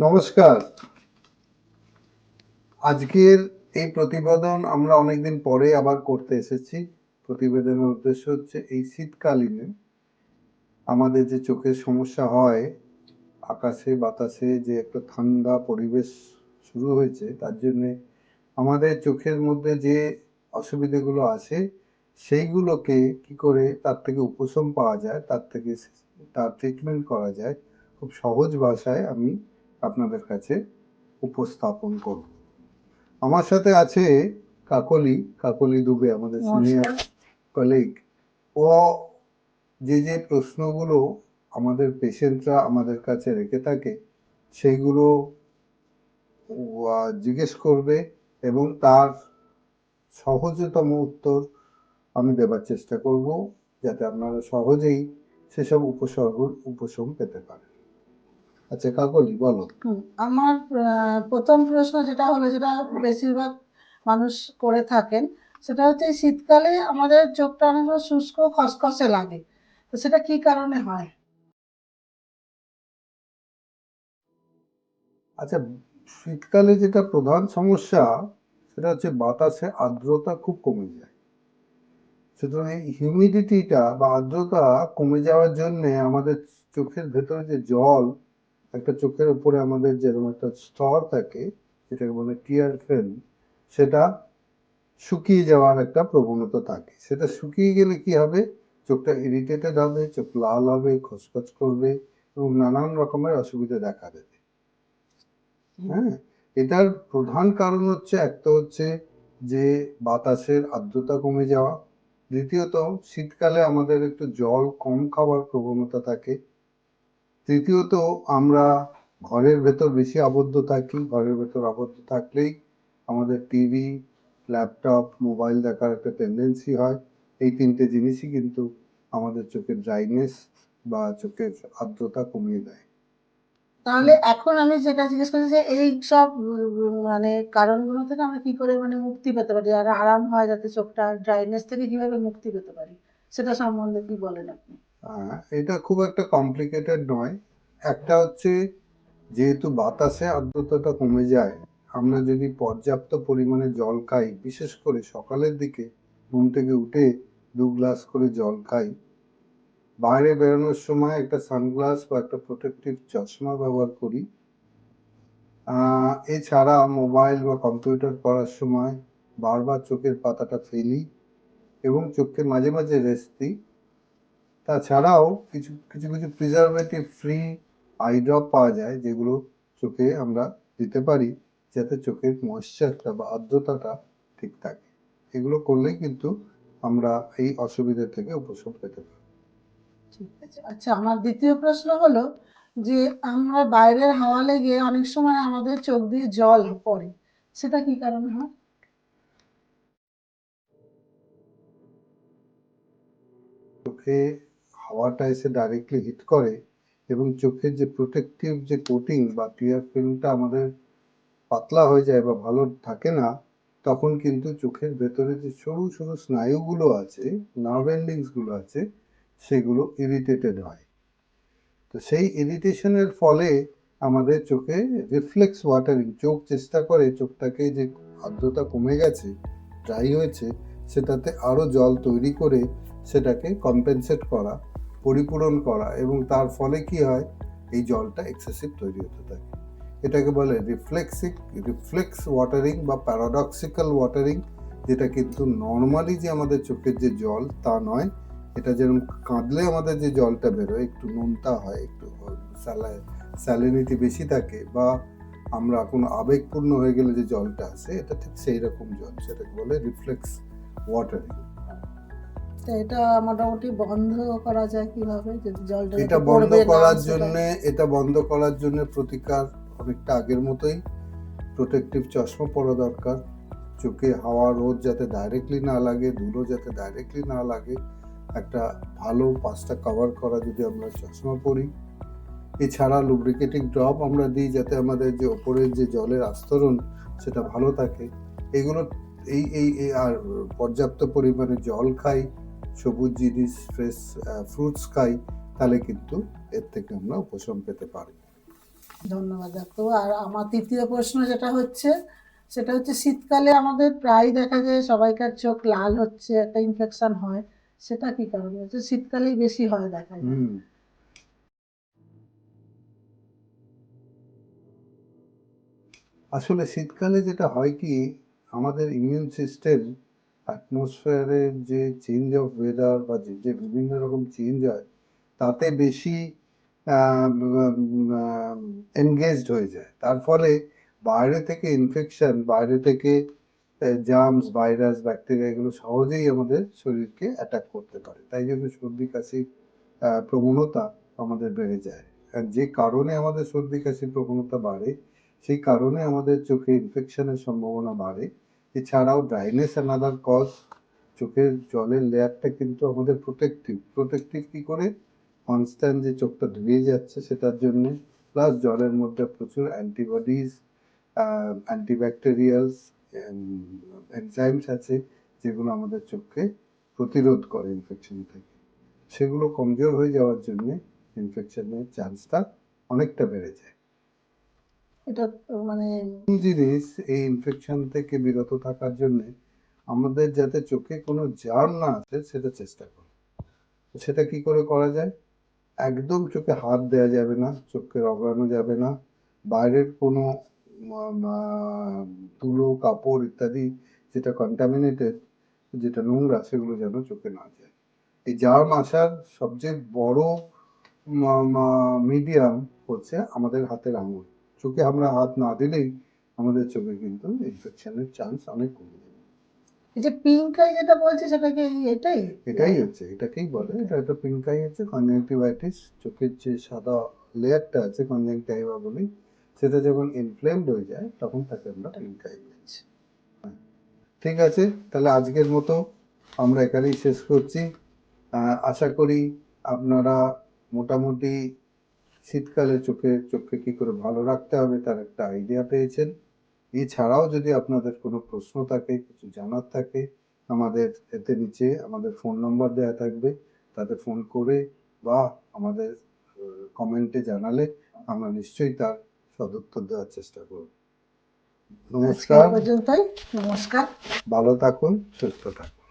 নমস্কার। আজকের এই প্রতিবেদন আমরা অনেকদিন পরে আবার করতে এসেছি। প্রতিবেদনের উদ্দেশ্য হচ্ছে এই শীতকালীনে আমাদের যে চোখের সমস্যা হয়, আকাশে বাতাসে যে একটা ঠান্ডা পরিবেশ শুরু হয়েছে, তার জন্যে আমাদের চোখের মধ্যে যে অসুবিধেগুলো আসে, সেইগুলোকে কি করে তার থেকে উপশম পাওয়া যায়, তার ট্রিটমেন্ট করা যায়, খুব সহজ ভাষায় আমি আপনাদের কাছে উপস্থাপন করব। আমার সাথে আছে কাকলি দুবে, আমাদের সিনিয়র কলিগ। ও যে প্রশ্নগুলো আমাদের পেশেন্টরা আমাদের কাছে রেখে থাকে সেইগুলো জিজ্ঞেস করবে এবং তার সহজতম উত্তর আমি দেবার চেষ্টা করব, যাতে আপনারা সহজেই সেসব উপশম পেতে পারেন। আচ্ছা কাকলি, বলো। আমার প্রথম প্রশ্ন যেটা হলো, যেটা বেশিরভাগ মানুষ করে থাকেন, সেটা হচ্ছে শীতকালে আমাদের চোখটা অনেক শুষ্ক খসখসে লাগে, তো সেটা কি কারণে হয়? আচ্ছা, শীতকালে যেটা প্রধান সমস্যা সেটা হচ্ছে বাতাসে আর্দ্রতা খুব কমে যায়। সুতরাং এই হিউমিডিটিটা বা আর্দ্রতা কমে যাওয়ার জন্য আমাদের চোখের ভেতরে যে জল, একটা চোখের উপরে আমাদের যেরকম একটা স্তর থাকে, যেটাকে বলে টিয়ার ফিল্ম, সেটা শুকিয়ে যাওয়ার একটা প্রবণতা থাকে। সেটা শুকিয়ে গেলে কি হবে, চোখটা ইরিটেটেড হবে, চোখ লাল হবে, খচখচ করবে এবং নানান রকমের অসুবিধা দেখা দেবে। হ্যাঁ, এটার প্রধান কারণ হচ্ছে, একটা হচ্ছে যে বাতাসের আর্দ্রতা কমে যাওয়া, দ্বিতীয়ত শীতকালে আমাদের একটু জল কম খাওয়ার প্রবণতা থাকে, তৃতীয়ত আমরা ঘরের ভেতর বেশি আবদ্ধ থাকি। ঘরের ভেতর আবদ্ধ থাকলেই আমাদের টিভি, ল্যাপটপ, মোবাইল দেখার একটা টেন্ডেন্সি হয়। এই তিনটে জিনিসই কিন্তু আমাদের চোখের ড্রাইনেস বা চোখের আর্দ্রতা কমিয়ে দেয়। তাহলে এখন আমি যেটা জিজ্ঞেস করছি যে এই সব মানে কারণগুলো থেকে আমরা কি করে মুক্তি পেতে পারি, আর আরাম হয় যাতে চোখটা, ড্রাইনেস থেকে কিভাবে মুক্তি পেতে পারি, সেটা সম্বন্ধে কি বলেন আপনি? এটা খুব একটা কমপ্লিকেটেড নয়। একটা হচ্ছে, যেহেতু বাতাসে আর্দ্রতাটা কমে যায়, আমরা যদি পর্যাপ্ত পরিমাণে জল খাই, বিশেষ করে সকালের দিকে ঘুম থেকে উঠে 2 গ্লাস করে জল খাই, বাইরে বেরোনোর সময় একটা সানগ্লাস বা একটা প্রোটেক্টিভ চশমা ব্যবহার করি, এছাড়া মোবাইল বা কম্পিউটার করার সময় বারবার চোখের পাতাটা ফেলি এবং চোখকে মাঝে মাঝে রেস্ট দিই। তাছাড়াও কিছু কিছু কিছু প্রিজারভেটিভ ফ্রি আই ড্রপ পাওয়া যায়, যেগুলো চোখে আমরা দিতে পারি, যাতে চোখের ময়েশ্চারটা বা আর্দ্রতাটা ঠিক থাকে। এগুলো করলেই কিন্তু আমরা এই অসুবিধা থেকে উপশম পেতে পারি। ঠিক আছে। আচ্ছা, আমার দ্বিতীয় প্রশ্ন হলো যে আমরা বাইরের হাওয়া লেগে অনেক সময় আমাদের চোখ দিয়ে জল পড়ে, সেটা কি কারণে হয়? চোখে হাওয়াটা এসে ডাইরেক্টলি হিট করে এবং চোখের যে প্রোটেক্টিভ যে কোটিং বা টিয়ার ফিল্মটা আমাদের পাতলা হয়ে যায় বা ভালো থাকে না, তখন কিন্তু চোখের ভেতরে যে সরু সরু স্নায়ুগুলো আছে, নার্ভ এন্ডিংস গুলো আছে, সেগুলো ইরিটেটেড হয়। তো সেই ইরিটেশনের ফলে আমাদের চোখে রিফ্লেক্স ওয়াটারিং, চোখ চেষ্টা করে চোখটাকে যে আর্দ্রতা কমে গেছে, ড্রাই হয়েছে, সেটাতে আরো জল তৈরি করে সেটাকে কম্পেনসেট করা, পরিপূরণ করা, এবং তার ফলে কি হয়, এই জলটা এক্সেসিভ তৈরি হতে থাকে। এটাকে বলে রিফ্লেক্স ওয়াটারিং বা প্যারাডক্সিক্যাল ওয়াটারিং, যেটা কিন্তু নর্মালি যে আমাদের চোখের যে জল তা নয়। এটা যেরকম কাঁদলে আমাদের যে জলটা বেরোয়, একটু নোনতা হয়, একটু স্যালিনিটি বেশি থাকে, বা আমরা কোনো আবেগপূর্ণ হয়ে গেলে যে জলটা আসে, এটা ঠিক সেই রকম জল, সেটাকে বলে রিফ্লেক্স ওয়াটারিং। এটা মোটামুটি বন্ধ করা যায় কিভাবে, যদি জলটা এটা যাতে বন্ধ পড়বে না করার সেটা? জন্য এটা বন্ধ করার জন্য প্রতিকার অনেকটা আগের মতোই, প্রোটেক্টিভ চশমা পরা দরকার। চোখে হাওয়া, রোদ যাতে ডাইরেক্টলি না লাগে, ধুলো যাতে ডাইরেক্টলি না লাগে, একটা ভালো 5টা কভার করা যদি আমরা চশমা পরি। এছাড়া লুব্রিকেটিং ড্রপ আমরা দিই, যাতে আমাদের যে ওপরের যে জলের আস্তরণ সেটা ভালো থাকে। এগুলো এই এই এই আর পর্যাপ্ত পরিমাণে জল খাই, সবুজ জিনিস, ফ্রেশ ফ্রুটস খাই, তাহলে কিন্তু এর থেকে আমরা উপশম পেতে পারবো। ধন্যবাদ ডাক্তারবাবু। আর আমার তৃতীয় প্রশ্ন যেটা হচ্ছে, সেটা হচ্ছে শীতকালে আমাদের প্রায় দেখা যায় সবাইকার চোখ লাল হচ্ছে, একটা ইনফেকশন হয়, সেটা কি কারণে হচ্ছে? শীতকালেই বেশি হয় দেখা যায়। হুম আসলে শীতকালে যেটা হয় কি, আমাদের ইমিউন সিস্টেম অ্যাটমসফিয়ারের যে চেঞ্জ অফ ওয়েদার বা যে যে বিভিন্ন রকম চেঞ্জ হয় তাতে বেশি এনগেজড হয়ে যায়। তার ফলে বাইরে থেকে ইনফেকশন, বাইরে থেকে জার্মস, ভাইরাস, ব্যাকটেরিয়া এগুলো সহজেই আমাদের শরীরকে অ্যাটাক করতে পারে। তাই জন্য সর্দি কাশির প্রবণতা আমাদের বেড়ে যায়। আর যে কারণে আমাদের সর্দি কাশির প্রবণতা বাড়ে, সেই কারণে আমাদের চোখে ইনফেকশনের সম্ভাবনা বাড়ে। এছাড়াও ড্রাইনেস অ্যানাদার কজ। চোখের জলের লেয়ারটা কিন্তু আমাদের প্রোটেক্টিভ। প্রোটেক্টিভ কি করে? কনস্ট্যান্ট যে চোখটা ধুয়ে যাচ্ছে সেটার জন্যে, প্লাস জলের মধ্যে প্রচুর অ্যান্টিবডিজ, অ্যান্টিব্যাকটেরিয়ালস, এনজাইমস আছে যেগুলো আমাদের চোখকে প্রতিরোধ করে ইনফেকশন থেকে। সেগুলো কমজোর হয়ে যাওয়ার জন্য ইনফেকশনের চান্সটা অনেকটা বেড়ে যায়। এটা তো মানে প্রথম জিনিস, এই ইনফেকশন থেকে বিরত থাকার জন্য আমাদের যাতে চোখে কোনো জার্ম না আসে সেটা চেষ্টা করি। সেটা কি করে করা যায়? একদম চোখে হাত দেওয়া যাবে না, চোখকে রগড়ানো যাবে না, বাইরের কোনো তুলো, কাপড় ইত্যাদি যেটা কন্টামিনেটেড, যেটা নোংরা, সেগুলো যেন চোখে না যায়। এই জার্ম আসার সবচেয়ে বড় মিডিয়াম হচ্ছে আমাদের হাতের আঙুল। চোখে আমরা হাত না দিলেই আমাদের চোখে কিন্তু ইনফেকশনের চান্স অনেক কমে যায়। এই যে পিঙ্ক আই যেটা বলছে, সেটা কি এটাই? এটাই হচ্ছে, এটাকেই বলে, এটা একটা পিঙ্ক আই হচ্ছে কনজাংটিভাইটিস। চোখের যে সাদা লেয়ারটা আছে কনজাংটিভা বলি, সেটা যখন ইনফ্লেমড হয়ে যায় তখন তাকে আমরা পিঙ্ক আই বলছি। ঠিক আছে, তাহলে আজকের মতো আমরা এখানেই শেষ করছি। আশা করি আপনারা মোটামুটি শীতকালে চোখকে কি করে ভালো রাখতে হবে তার একটা আইডিয়া পেয়েছেন। এছাড়াও যদি আপনাদের কোনো প্রশ্ন থাকে, কিছু জানার থাকে, আমাদের এতে নিচে আমাদের ফোন নম্বর দেওয়া থাকবে, তাতে ফোন করে বা আমাদের কমেন্টে জানালে আমরা নিশ্চয়ই তার সদুত্তর দেওয়ার চেষ্টা করব। আজকে এই নমস্কার, পর্যন্তই। নমস্কার। ভালো থাকুন, সুস্থ থাকুন।